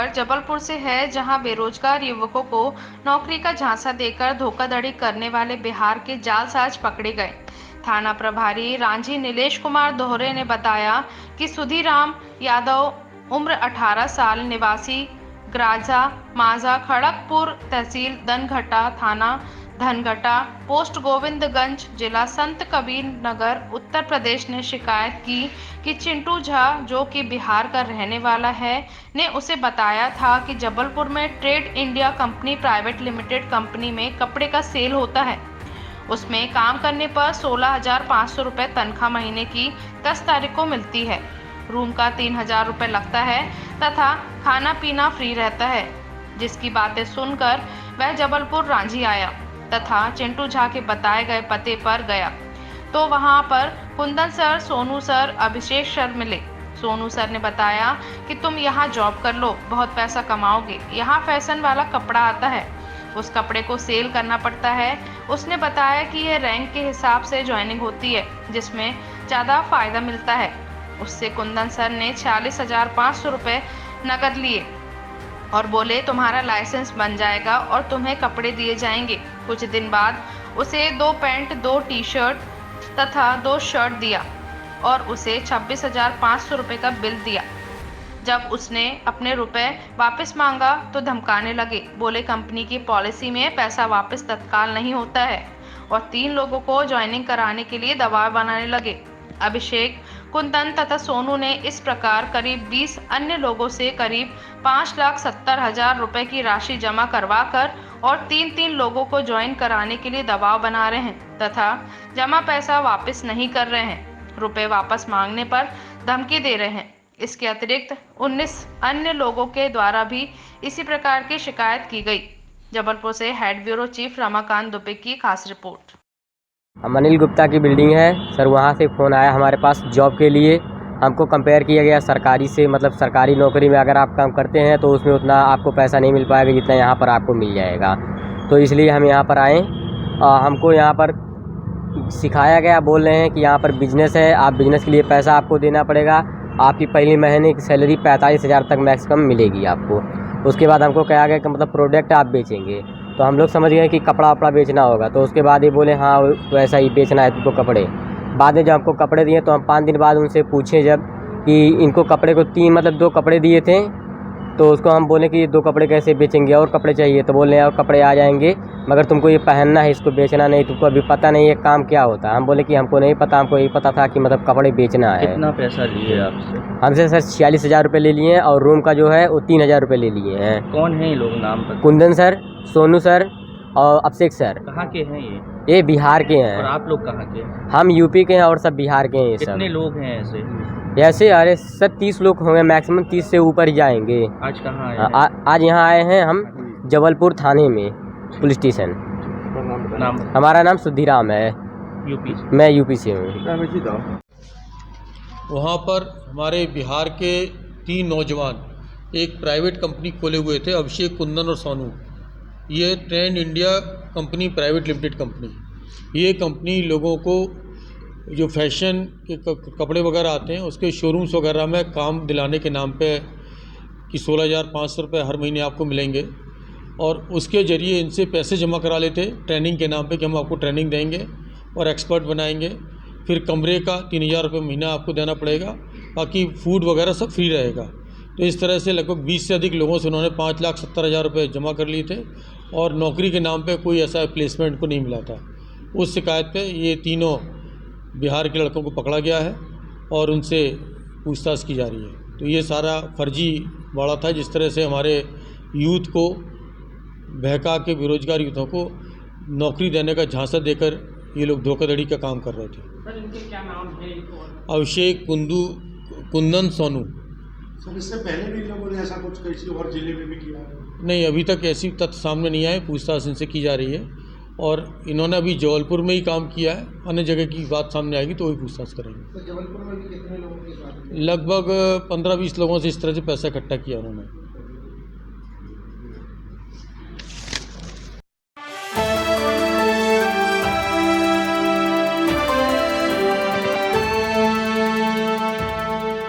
खबर जबलपुर से है, जहां बेरोजगार युवकों को नौकरी का झांसा देकर धोखाधड़ी करने वाले बिहार के जालसाज पकड़े गए। थाना प्रभारी रांझी नीलेश कुमार दोहरे ने बताया कि सुधीराम यादव उम्र 18 साल, निवासी ग्राजा माझा, खड़गपुर, तहसील दनघटा, थाना धनघटा, पोस्ट गोविंदगंज, जिला संत कबीर नगर, उत्तर प्रदेश ने शिकायत की कि चिंटू झा, जो कि बिहार का रहने वाला है, ने उसे बताया था कि जबलपुर में trade India company private limited company में कपड़े का सेल होता है। उसमें काम करने पर 16,500 रुपये तनख्वाह महीने की 10 तारीख को मिलती है। रूम का 3,000 रुपये लगता है तथा खाना पीना फ्री रहता है। जिसकी बातें सुनकर वह जबलपुर रांझी आया तथा चिंटू झा के बताए गए पते पर गया तो वहां पर कुंदन सर, सोनू सर, अभिषेक सर मिले। सोनू सर ने बताया कि तुम यहाँ जॉब कर लो, बहुत पैसा कमाओगे। यहाँ फैशन वाला कपड़ा आता है, उस कपड़े को सेल करना पड़ता है। उसने बताया कि यह रैंक के हिसाब से ज्वाइनिंग होती है, जिसमें ज़्यादा फायदा मिलता है। उससे कुंदन सर ने 46,500 रुपये नकद लिए और बोले तुम्हारा लाइसेंस बन जाएगा और तुम्हें कपड़े दिए जाएंगे। कुछ दिन बाद उसे 2 पैंट, 2 टी-शर्ट तथा 2 शर्ट दिया और उसे 26,500 रुपये का बिल दिया। जब उसने अपने रुपए वापस मांगा तो धमकाने लगे। बोले कंपनी की पॉलिसी में पैसा वापस तत्काल नहीं होता है और 3 लोगों को ज्वाइनिंग कराने के लिए दबाव बनाने लगे। अभिषेक, कुंदन तथा सोनू ने इस प्रकार करीब 20 अन्य लोगों से करीब 5,70,000 रुपए की राशि जमा करवाकर और 3-3 लोगों को ज्वाइन कराने के लिए दबाव बना रहे हैं तथा जमा पैसा वापस नहीं कर रहे हैं। रुपए वापस मांगने पर धमकी दे रहे हैं। इसके अतिरिक्त 19 अन्य लोगों के द्वारा भी इसी प्रकार की शिकायत की गई। जबलपुर से head bureau chief Ramakant Dubey की खास रिपोर्ट। अनिल गुप्ता की बिल्डिंग है सर, वहाँ से फ़ोन आया हमारे पास जॉब के लिए। हमको कंपेयर किया गया सरकारी से, मतलब सरकारी नौकरी में अगर आप काम करते हैं तो उसमें उतना आपको पैसा नहीं मिल पाएगा जितना यहाँ पर आपको मिल जाएगा। तो इसलिए हम यहाँ पर आए। हमको यहाँ पर सिखाया गया, बोल रहे हैं कि यहाँ पर बिज़नेस है, आप बिज़नेस के लिए पैसा आपको देना पड़ेगा। आपकी पहली महीने की सैलरी 45,000 तक मैक्सिमम मिलेगी आपको। उसके बाद हमको कहा गया कि मतलब प्रोडक्ट आप बेचेंगे, तो हम लोग समझ गए कि कपड़ा वपड़ा बेचना होगा। तो उसके बाद ये बोले हाँ वैसा ही बेचना है तुमको कपड़े। बाद में जब हमको कपड़े दिए तो हम 5 दिन बाद उनसे पूछे जब कि इनको कपड़े को 2 कपड़े दिए थे, तो उसको हम बोले कि 2 कपड़े कैसे बेचेंगे, और कपड़े चाहिए। तो बोल रहे हैं और कपड़े आ जाएंगे मगर तुमको ये पहनना है, इसको बेचना नहीं, तुमको अभी पता नहीं है काम क्या होता है। हम बोले कि हमको नहीं पता, हमको यही पता था कि मतलब कपड़े बेचना है। कितना पैसा लिए आपसे? हमसे सर 46,000 रुपये ले लिए हैं और रूम का जो है वो 3,000 रुपये ले लिए हैं। कौन है ये लोग, नाम पर? कुंदन सर, सोनू सर और अभिषेक सर। कहाँ के हैं ये? ये बिहार के और हैं। आप लोग कहाँ के हैं? हम यूपी के हैं और सब बिहार के हैं। ये सब कितने लोग हैं ऐसे? ऐसे अरे सर 30 लोग होंगे मैक्सिमम, 30 से ऊपर ही जाएंगे। आज कहाँ आए हैं? आज यहाँ आए हैं हम जबलपुर थाने में, पुलिस स्टेशन। नाम? हमारा नाम सुधीराम है। यूपी? मैं यूपी से हूँ। वहाँ पर हमारे बिहार के 3 नौजवान एक प्राइवेट कंपनी खोले हुए थे, अभिषेक, कुंदन और सोनू। ये trend India company private limited company, ये कंपनी लोगों को जो फैशन के कपड़े वगैरह आते हैं उसके शोरूम्स वगैरह में काम दिलाने के नाम पे कि 16,500 रुपये हर महीने आपको मिलेंगे और उसके ज़रिए इनसे पैसे जमा करा लेते ट्रेनिंग के नाम पे कि हम आपको ट्रेनिंग देंगे और एक्सपर्ट बनाएंगे। फिर कमरे का 3,000 रुपये महीना आपको देना पड़ेगा, बाकी फूड वगैरह सब फ्री रहेगा। तो इस तरह से लगभग 20 से अधिक लोगों से उन्होंने 5,70,000 रुपये जमा कर लिए थे और नौकरी के नाम पे कोई ऐसा प्लेसमेंट को नहीं मिला था। उस शिकायत पे ये तीनों बिहार के लड़कों को पकड़ा गया है और उनसे पूछताछ की जा रही है। तो ये सारा फर्जी वाड़ा था, जिस तरह से हमारे यूथ को बहका के बेरोजगार यूथों को नौकरी देने का झांसा देकर ये लोग धोखाधड़ी का काम कर रहे थे। सर इनके क्या नाम है? अभिषेक, कुंदन, सोनू। सर इससे पहले भी लोगों ने ऐसा कुछ किसी और जिले में भी किया है? नहीं, अभी तक ऐसी तथ्य सामने नहीं आए। पूछताछ इनसे की जा रही है और इन्होंने अभी जबलपुर में ही काम किया है। अन्य जगह की बात सामने आएगी तो वही पूछताछ करेंगे। तो जबलपुर में भी कितने लोगों के साथ? लगभग 15-20 लोगों से इस तरह से पैसा इकट्ठा किया उन्होंने।